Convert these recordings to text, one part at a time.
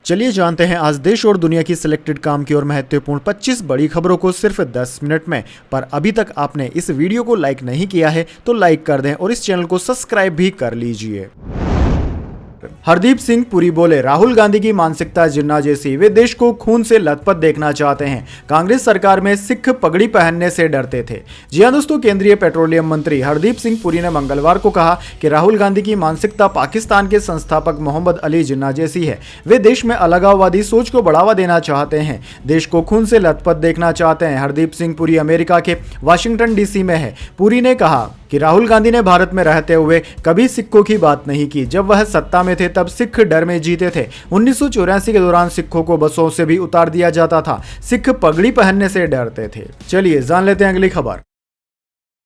चलिए जानते हैं आज देश और दुनिया की सिलेक्टेड काम की और महत्वपूर्ण 25 बड़ी खबरों को सिर्फ 10 मिनट में। पर अभी तक आपने इस वीडियो को लाइक नहीं किया है तो लाइक कर दें और इस चैनल को सब्सक्राइब भी कर लीजिए। हरदीप सिंह पुरी बोले, राहुल गांधी की मानसिकता जिन्ना जैसी, वे देश को खून से लथपथ देखना चाहते हैं। कांग्रेस सरकार में सिख पगड़ी पहनने से डरते थे। जी हां दोस्तों, केंद्रीय पेट्रोलियम मंत्री हरदीप सिंह पुरी ने मंगलवार को कहा कि राहुल गांधी की मानसिकता पाकिस्तान के संस्थापक मोहम्मद अली जिन्ना जैसी है। वे देश में अलगाववादी सोच को बढ़ावा देना चाहते हैं, देश को खून से लथपथ देखना चाहते हैं। हरदीप सिंह पुरी अमेरिका के वाशिंगटन डीसी में है। पुरी ने कहा कि राहुल गांधी ने भारत में रहते हुए कभी सिखों की बात नहीं की। जब वह सत्ता में थे तब सिख डर में जीते थे। 1984 के दौरान सिखों को बसों से भी उतार दिया जाता था। सिख पगड़ी पहनने से डरते थे। चलिए जान लेते हैं अगली खबर।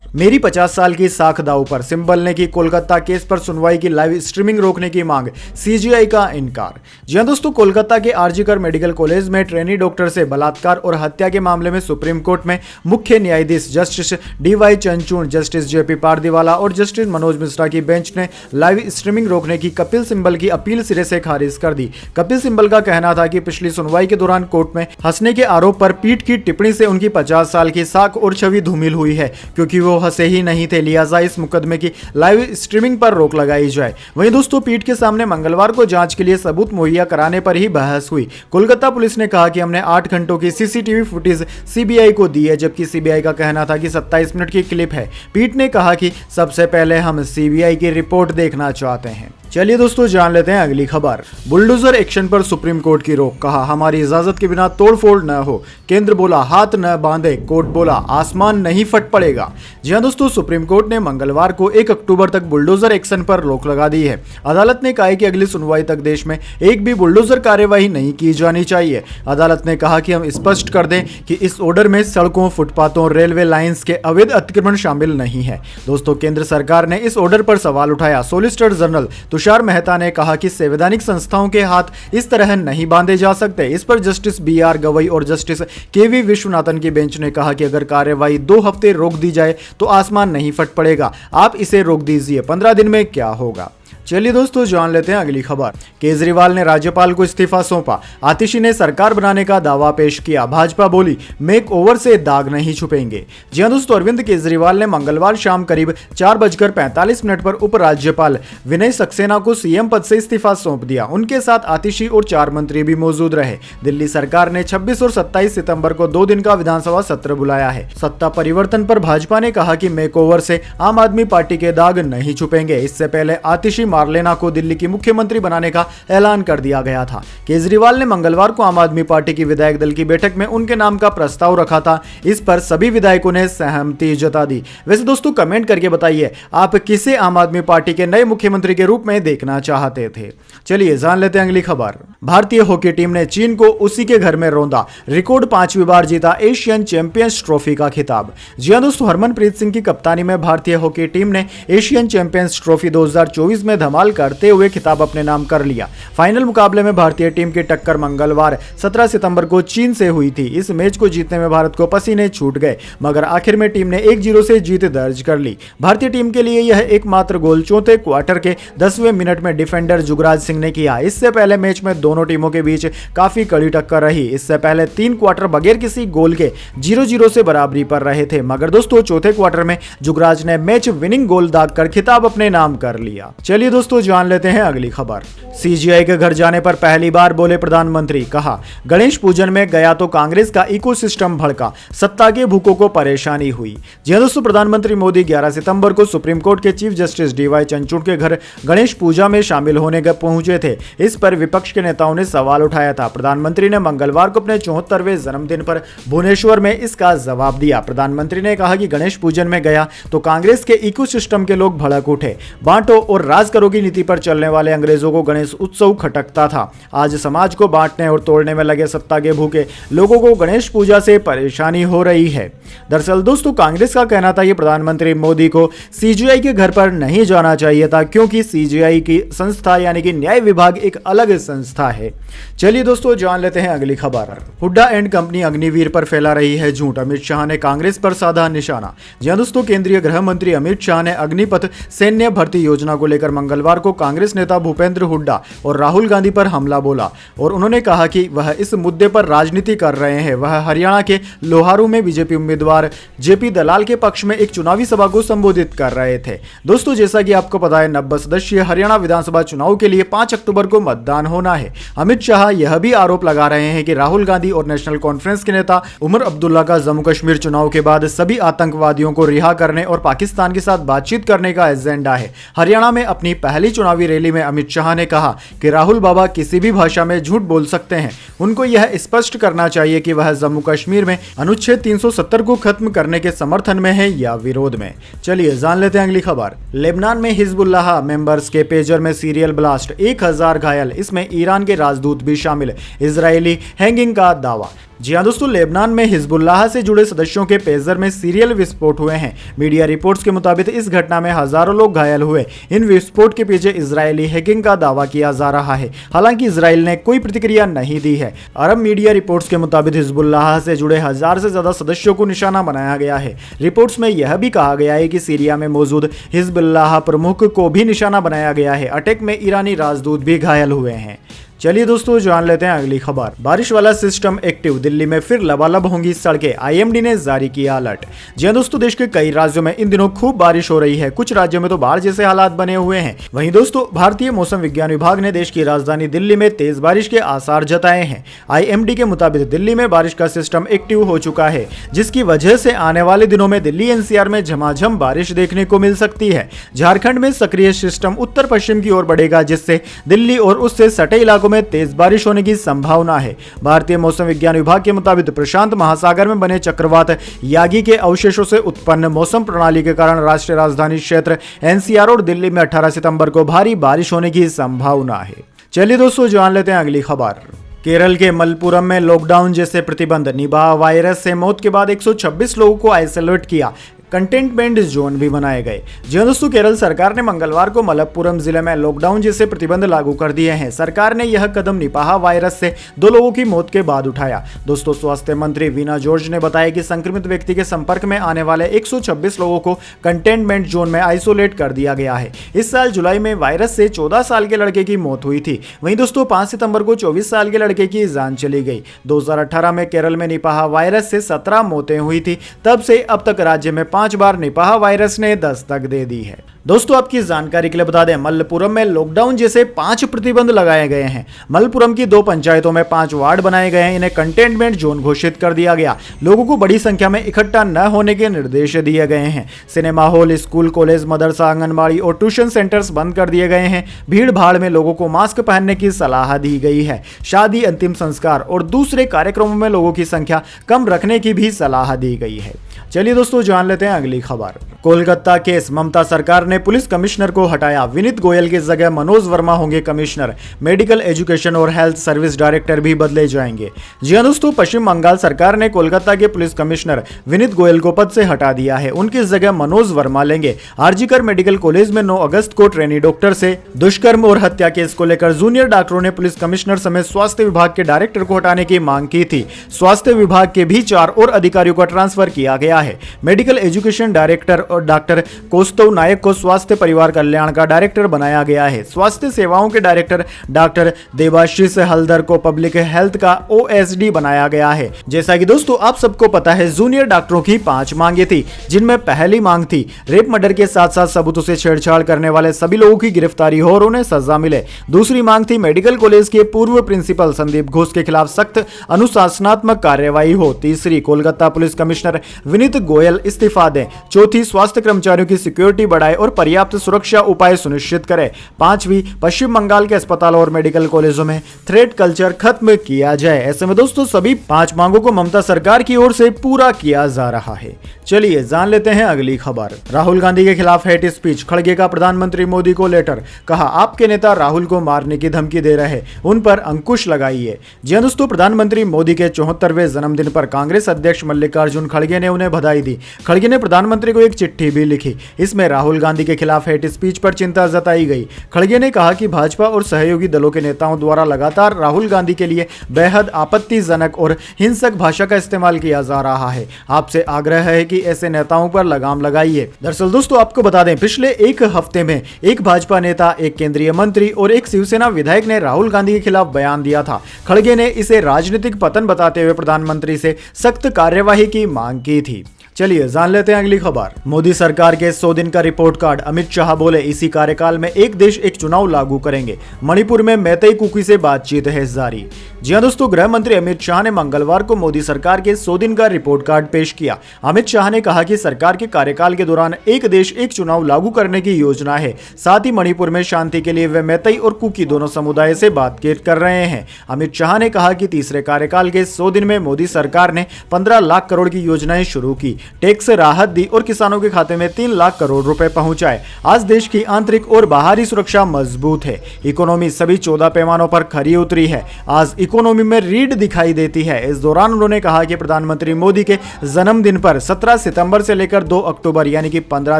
मेरी 50 साल की साख दांव पर, सिंबल ने की कोलकाता केस पर सुनवाई की लाइव स्ट्रीमिंग रोकने की मांग, सीजीआई का इनकार। जी हां दोस्तों, कोलकाता के आरजीकर मेडिकल कॉलेज में ट्रेनी डॉक्टर से बलात्कार और हत्या के मामले में सुप्रीम कोर्ट में मुख्य न्यायाधीश justice DY Chandrachud, justice JP Pardiwala और जस्टिस मनोज मिश्रा की बेंच ने लाइव स्ट्रीमिंग रोकने की कपिल सिब्बल की अपील सिरे से खारिज कर दी। कपिल सिब्बल का कहना था कि पिछली सुनवाई के दौरान कोर्ट में हंसने के आरोप पर पीठ की टिप्पणी से उनकी 50 साल की साख और छवि धूमिल हुई है, क्योंकि वो हंसे ही नहीं थे। लिहाजा इस मुकदमे की लाइव स्ट्रीमिंग पर रोक लगाई जाए। वहीं दोस्तों, पीठ के सामने मंगलवार को जांच के लिए सबूत मुहैया कराने पर ही बहस हुई। कोलकाता पुलिस ने कहा कि हमने 8 घंटों की सीसीटीवी फुटेज सीबीआई को दी है, जबकि सीबीआई का कहना था कि 27 मिनट की क्लिप है। पीठ ने कहा कि सबसे पहले हम सीबीआई की रिपोर्ट देखना चाहते हैं। चलिए दोस्तों जान लेते हैं अगली खबर। बुलडोजर एक्शन पर सुप्रीम कोर्ट की रोक, कहा हमारी इजाजत के बिना तोड़फोड़ न हो। केंद्र बोला हाथ न बांधे, कोर्ट बोला आसमान नहीं फट पड़ेगा। जी हां दोस्तों, सुप्रीम कोर्ट ने मंगलवार को 1 अक्टूबर तक बुलडोजर एक्शन पर रोक लगा दी है। अदालत ने कहा कि अगली सुनवाई तक देश में एक भी बुलडोजर कार्यवाही नहीं की जानी चाहिए। अदालत ने कहा कि हम स्पष्ट कर दें कि इस ऑर्डर में सड़कों, फुटपाथों, रेलवे लाइंस के अवैध अतिक्रमण शामिल नहीं है। दोस्तों, केंद्र सरकार ने इस ऑर्डर पर सवाल उठाया। सॉलिसिटर जनरल तुषार मेहता ने कहा कि संवैधानिक संस्थाओं के हाथ इस तरह नहीं बांधे जा सकते। इस पर जस्टिस बीआर गवई और जस्टिस केवी विश्वनाथन की बेंच ने कहा कि अगर कार्यवाही 2 हफ्ते रोक दी जाए तो आसमान नहीं फट पड़ेगा। आप इसे रोक दीजिए, 15 दिन में क्या होगा। चलिए दोस्तों जान लेते हैं अगली खबर। केजरीवाल ने राज्यपाल को इस्तीफा सौंपा। आतिशी ने सरकार बनाने का दावा पेश किया। भाजपा बोली मेक ओवर से दाग नहीं छुपेंगे। जी हां दोस्तों, अरविंद केजरीवाल ने मंगलवार शाम करीब 4:45 पर उपराज्यपाल विनय सक्सेना को सीएम पद से इस्तीफा सौंप दिया। उनके साथ आतिशी और 4 मंत्री भी मौजूद रहे। दिल्ली सरकार ने 26 और 27 सितंबर को 2 दिन का विधानसभा सत्र बुलाया है। सत्ता परिवर्तन पर भाजपा ने कहा कि मेक ओवर से आम आदमी पार्टी के दाग नहीं छुपेंगे। इससे पहले आतिशी मार्लेना को दिल्ली की मुख्यमंत्री बनाने का ऐलान कर दिया गया था। केजरीवाल ने मंगलवार को आम आदमी पार्टी की विधायक दल की बैठक में उनके नाम का प्रस्ताव रखा था। इस पर सभी विधायकों ने सहमति जता दी। वैसे दोस्तों, कमेंट करके बताइए आप किसे आम आदमी पार्टी के नए मुख्यमंत्री के रूप में देखना चाहते थे। चलिए जान लेते हैं अगली खबर। भारतीय हॉकी टीम ने चीन को उसी के घर में रौंदा। रिकॉर्ड 5वीं बार जीता एशियन चैंपियंस ट्रॉफी का खिताब। जी हां दोस्तों, हरमनप्रीत सिंह की कप्तानी में भारतीय हॉकी टीम ने एशियन चैंपियंस ट्रॉफी 2024 में धमाल करते हुए खिताब अपने नाम कर लिया। फाइनल मुकाबले में भारतीय टीम की टक्कर मंगलवार 17 सितंबर को चीन से हुई थी। इस मैच को जीतने में भारत को पसीने छूट गए, मगर आखिर में टीम ने 1-0 से जीत दर्ज कर ली। भारतीय टीम के लिए यह एकमात्र गोल चौथे क्वार्टर के 10वें मिनट में डिफेंडर जुगराज सिंह ने किया। इससे पहले मैच में दोनों टीमों के बीच काफी कड़ी टक्कर रही। इससे पहले 3 क्वार्टर बगैर किसी गोल के 0-0 से बराबरी पर रहे थे, मगर दोस्तों चौथे क्वार्टर में जुगराज ने मैच विनिंग गोल दागकर खिताब अपने नाम कर लिया। चलिए दोस्तों जान लेते हैं अगली खबर। सीजीआई के घर जाने पर पहली बार बोले प्रधानमंत्री, कहा गणेश पूजन में गया तो कांग्रेस का इकोसिस्टम भड़का, सत्ता के भूखों को परेशानी हुई। जी हां दोस्तों, प्रधानमंत्री मोदी 11 सितंबर को सुप्रीम कोर्ट के चीफ जस्टिस डीवाई चंद्रचूड़ के घर गणेश पूजा में शामिल होने पहुंचे थे। इस पर विपक्ष के नेताओं ने सवाल उठाया था। प्रधानमंत्री ने मंगलवार को अपने 74वें जन्मदिन पर भुवनेश्वर में इसका जवाब दिया। प्रधानमंत्री ने कहा कि गणेश पूजन में गया तो कांग्रेस के इकोसिस्टम के लोग भड़क उठे। बांटो और राज करो की नीति पर चलने वाले अंग्रेजों को गणेश उत्सव खटकता था। आज समाज को बांटने और तोड़ने में लगे सत्ता के भूखे लोगों को गणेश पूजा से परेशानी हो रही है। दरअसल दोस्तों, कांग्रेस का कहना था कि प्रधानमंत्री मोदी को सीजीआई के घर पर नहीं जाना चाहिए था, क्योंकि सीजीआई की संस्था यानी कि न्याय विभाग एक अलग संस्था है। चलिए दोस्तों जान लेते हैं अगली खबर। हुड्डा एंड कंपनी अग्निवीर पर फैला रही है झूठ, अमित शाह ने कांग्रेस पर साधा निशाना। जी हां दोस्तों, केंद्रीय गृह मंत्री अमित शाह ने अग्निपथ सैन्य भर्ती योजना को लेकर मंगलवार को कांग्रेस नेता भूपेंद्र हुड्डा और राहुल गांधी पर हमला बोला और उन्होंने कहा कि वह इस मुद्दे पर राजनीति कर रहे हैं। वह हरियाणा के लोहारू में बीजेपी उम्मीदवार जेपी दलाल के पक्ष में एक चुनावी सभा को संबोधित कर रहे थे। दोस्तों जैसा कि आपको पता है, 90 सदस्यीय हरियाणा विधानसभा चुनाव के लिए 5 अक्टूबर को मतदान होना है। अमित शाह यह भी आरोप लगा रहे हैं कि राहुल गांधी और नेशनल कॉन्फ्रेंस के नेता उमर अब्दुल्ला का जम्मू कश्मीर चुनाव के बाद सभी आतंकवादियों को रिहा करने और पाकिस्तान के साथ बातचीत करने का एजेंडा है। हरियाणा में अपनी पहली चुनावी रैली में अमित शाह ने कहा कि राहुल बाबा किसी भी भाषा में झूठ बोल सकते हैं। उनको यह स्पष्ट करना चाहिए कि वह जम्मू कश्मीर में अनुच्छेद 370 को खत्म करने के समर्थन में है या विरोध में। चलिए जान लेते हैं अगली खबर। लेबनान में हिजबुल्लाह मेंबर्स के पेजर में सीरियल ब्लास्ट, 1000 घायल, इसमें ईरान के राजदूत भी शामिल, इजरायली हैंगिंग का दावा। जी हां दोस्तों, लेबनान में हिजबुल्लाह से जुड़े सदस्यों के पेजर में सीरियल विस्फोट हुए हैं। मीडिया रिपोर्ट्स के मुताबिक इस घटना में हजारों लोग घायल हुए। इन विस्फोट के पीछे इजरायली हैकिंग का दावा किया जा रहा है। हालांकि इजराइल ने कोई प्रतिक्रिया नहीं दी है। अरब मीडिया रिपोर्ट्स के मुताबिक हिजबुल्लाह से जुड़े 1000 से ज्यादा सदस्यों को निशाना बनाया गया है। रिपोर्ट्स में यह भी कहा गया है कि सीरिया में मौजूद हिजबुल्लाह प्रमुख को भी निशाना बनाया गया है। अटैक में ईरानी राजदूत भी घायल हुए हैं। चलिए दोस्तों जान लेते हैं अगली खबर। बारिश वाला सिस्टम एक्टिव, दिल्ली में फिर लबालब होंगी सड़कें, आईएमडी ने जारी किया अलर्ट। जी हां दोस्तों, देश के कई राज्यों में इन दिनों खूब बारिश हो रही है। कुछ राज्यों में तो बाढ़ जैसे हालात बने हुए हैं। वहीं दोस्तों, भारतीय मौसम विज्ञान विभाग ने देश की राजधानी दिल्ली में तेज बारिश के आसार जताए हैं। आईएमडी के मुताबिक दिल्ली में बारिश का सिस्टम एक्टिव हो चुका है, जिसकी वजह से आने वाले दिनों में दिल्ली एनसीआर में झमाझम बारिश देखने को मिल सकती है। झारखंड में सक्रिय सिस्टम उत्तर पश्चिम की ओर बढ़ेगा, जिससे दिल्ली और उससे सटे इलाकों में तेज बारिश होने की संभावना है। भारतीय मौसम विज्ञान विभाग के मुताबिक प्रशांत महासागर में बने चक्रवात यागी के अवशेषों से उत्पन्न मौसम प्रणाली के कारण राष्ट्रीय राजधानी क्षेत्र एनसीआर और दिल्ली में 18 सितंबर को भारी बारिश होने की संभावना है। चलिए दोस्तों जान लेते हैं अगली खबर। केरल के मलप्पुरम में लॉकडाउन जैसे प्रतिबंध, निपाह वायरस से मौत के बाद 126 लोगों को आइसोलेट किया, कंटेनमेंट जोन भी बनाए गए। जी दोस्तों, केरल सरकार ने मंगलवार को मलप्पुरम जिले में लॉकडाउन जैसे प्रतिबंध लागू कर दिए हैं। सरकार ने यह कदम निपाह वायरस से 2 लोगों की मौत के बाद उठाया। दोस्तों, स्वास्थ्य मंत्री वीना जॉर्ज ने बताया कि संक्रमित व्यक्ति के संपर्क में आने वाले 126 लोगों को कंटेनमेंट जोन में आइसोलेट कर दिया गया है। इस साल जुलाई में वायरस से 14 साल के लड़के की मौत हुई थी। वहीं दोस्तों, 5 सितंबर को 24 साल के लड़के की जान चली गई। 2018 में केरल में निपाह वायरस से 17 मौतें हुई थी। तब से अब तक राज्य में 5 बार निपाह वायरस ने दस्तक दे दी है। दोस्तों, आपकी जानकारी के लिए बता दें, मलप्पुरम में लॉकडाउन जैसे 5 प्रतिबंध लगाए गए हैं। मलप्पुरम की 2 पंचायतों में 5 वार्ड बनाए गए हैं। इन्हें कंटेनमेंट जोन घोषित कर दिया गया। लोगों को बड़ी संख्या में इकट्ठा न होने के निर्देश दिए गए हैं। सिनेमा हॉल, स्कूल, कॉलेज, मदरसा, आंगनबाड़ी और ट्यूशन सेंटर्स बंद कर दिए गए हैं। भीड़ भाड़ में लोगों को मास्क पहनने की सलाह दी गई है। शादी, अंतिम संस्कार और दूसरे कार्यक्रमों में लोगों की संख्या कम रखने की भी सलाह दी गई है। चलिए दोस्तों जान लेते हैं अगली खबर। कोलकाता केस, ममता सरकार ने पुलिस कमिश्नर को हटाया। विनीत गोयल की जगह मनोज वर्मा होंगे कमिश्नर। मेडिकल एजुकेशन और हेल्थ सर्विस डायरेक्टर भी बदले जाएंगे। जी हां दोस्तों, पश्चिम बंगाल सरकार ने कोलकाता के पुलिस कमिश्नर विनीत गोयल को पद से हटा दिया है। उनकी जगह मनोज वर्मा लेंगे। आरजीकर मेडिकल कॉलेज में 9 अगस्त को ट्रेनी डॉक्टर से दुष्कर्म और हत्या केस को लेकर जूनियर डॉक्टरों ने पुलिस कमिश्नर समेत स्वास्थ्य विभाग के डायरेक्टर को हटाने की मांग की थी। स्वास्थ्य विभाग के भी 4 और अधिकारियों का ट्रांसफर किया गया है। मेडिकल एजुकेशन डायरेक्टर और डॉक्टर कौस्तव नायक को स्वास्थ्य परिवार कल्याण का डायरेक्टर बनाया गया है। स्वास्थ्य सेवाओं के डायरेक्टर डॉक्टर देवाशीष हल्दर को पब्लिक हेल्थ का ओएसडी बनाया गया है। जैसा कि दोस्तों आप सबको पता है, जूनियर डॉक्टरों की 5 मांगे थी, जिनमें पहली मांग थी रेप मर्डर के साथ साथ सबूतों से छेड़छाड़ करने वाले सभी लोगों की गिरफ्तारी हो और उन्हें सजा मिले। दूसरी मांग थी मेडिकल कॉलेज के पूर्व प्रिंसिपल संदीप घोष के खिलाफ सख्त अनुशासनात्मक कार्रवाई हो। तीसरी, कोलकाता पुलिस कमिश्नर विनीत गोयल इस्तीफा दें। चौथी, स्वास्थ्य कर्मचारियों की सिक्योरिटी बढ़ाए और पर्याप्त सुरक्षा उपाय सुनिश्चित करें। 5वीं, पश्चिम बंगाल के अस्पतालों और मेडिकल कॉलेजों में थ्रेट कल्चर खत्म किया जाए। ऐसे में दोस्तों सभी 5 मांगों को ममता सरकार की ओर से पूरा किया जा रहा है। चलिए जान लेते हैं अगली खबर। राहुल गांधी के खिलाफ हेट स्पीच, खड़गे का प्रधानमंत्री मोदी को लेटर। कहा, आपके नेता राहुल को मारने की धमकी दे रहे, उन पर अंकुश लगाइए। जी हां दोस्तों, प्रधानमंत्री मोदी के 74वें जन्मदिन पर कांग्रेस अध्यक्ष मल्लिकार्जुन खड़गे ने उन्हें बधाई दी। खड़गे ने प्रधानमंत्री को एक चिट्ठी भी लिखी। इसमें राहुल गांधी के खिलाफ हेट स्पीच पर चिंता जताई गई। खड़गे ने कहा कि भाजपा और सहयोगी दलों के नेताओं द्वारा लगातार राहुल गांधी के लिए बेहद आपत्तिजनक और हिंसक भाषा का इस्तेमाल किया जा रहा है। आपसे आग्रह है कि ऐसे नेताओं पर लगाम लगाइए। दरअसल दोस्तों, आपको बता दें, पिछले एक हफ्ते में एक भाजपा नेता, एक केंद्रीय मंत्री और एक शिवसेना विधायक ने राहुल गांधी के खिलाफ बयान दिया था। खड़गे ने इसे राजनीतिक पतन बताते हुए प्रधानमंत्री से सख्त कार्यवाही की मांग की थी। चलिए जान लेते हैं अगली खबर। मोदी सरकार के 100 दिन का रिपोर्ट कार्ड। अमित शाह बोले, इसी कार्यकाल में एक देश एक चुनाव लागू करेंगे। मणिपुर में मैतेई कुकी से बातचीत है जारी। जी हां दोस्तों, गृह मंत्री अमित शाह ने मंगलवार को मोदी सरकार के 100 दिन का रिपोर्ट कार्ड पेश किया। अमित शाह ने कहा कि सरकार के कार्यकाल के दौरान एक देश एक चुनाव लागू करने की योजना है। साथ ही मणिपुर में शांति के लिए वे मैतेई और कुकी दोनों समुदाय से बातचीत कर रहे हैं। अमित शाह ने कहा कि तीसरे कार्यकाल के 100 दिन में मोदी सरकार ने 15 लाख करोड़ की योजनाएं शुरू की, टैक्स राहत दी और किसानों के खाते में 3 लाख करोड़ रुपए पहुंचाए। आज देश की आंतरिक और बाहरी सुरक्षा मजबूत है। इकोनॉमी सभी 14 पैमानों पर खरी उतरी है। आज इकोनॉमी में रीढ़ दिखाई देती है। इस दौरान उन्होंने कहा कि प्रधानमंत्री मोदी के जन्मदिन पर 17 सितंबर से लेकर 2 अक्टूबर यानी कि 15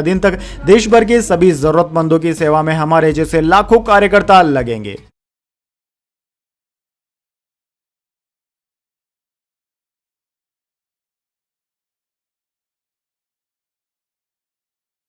दिन तक देश भर के सभी जरूरतमंदों की सेवा में हमारे जैसे लाखों कार्यकर्ता लगेंगे।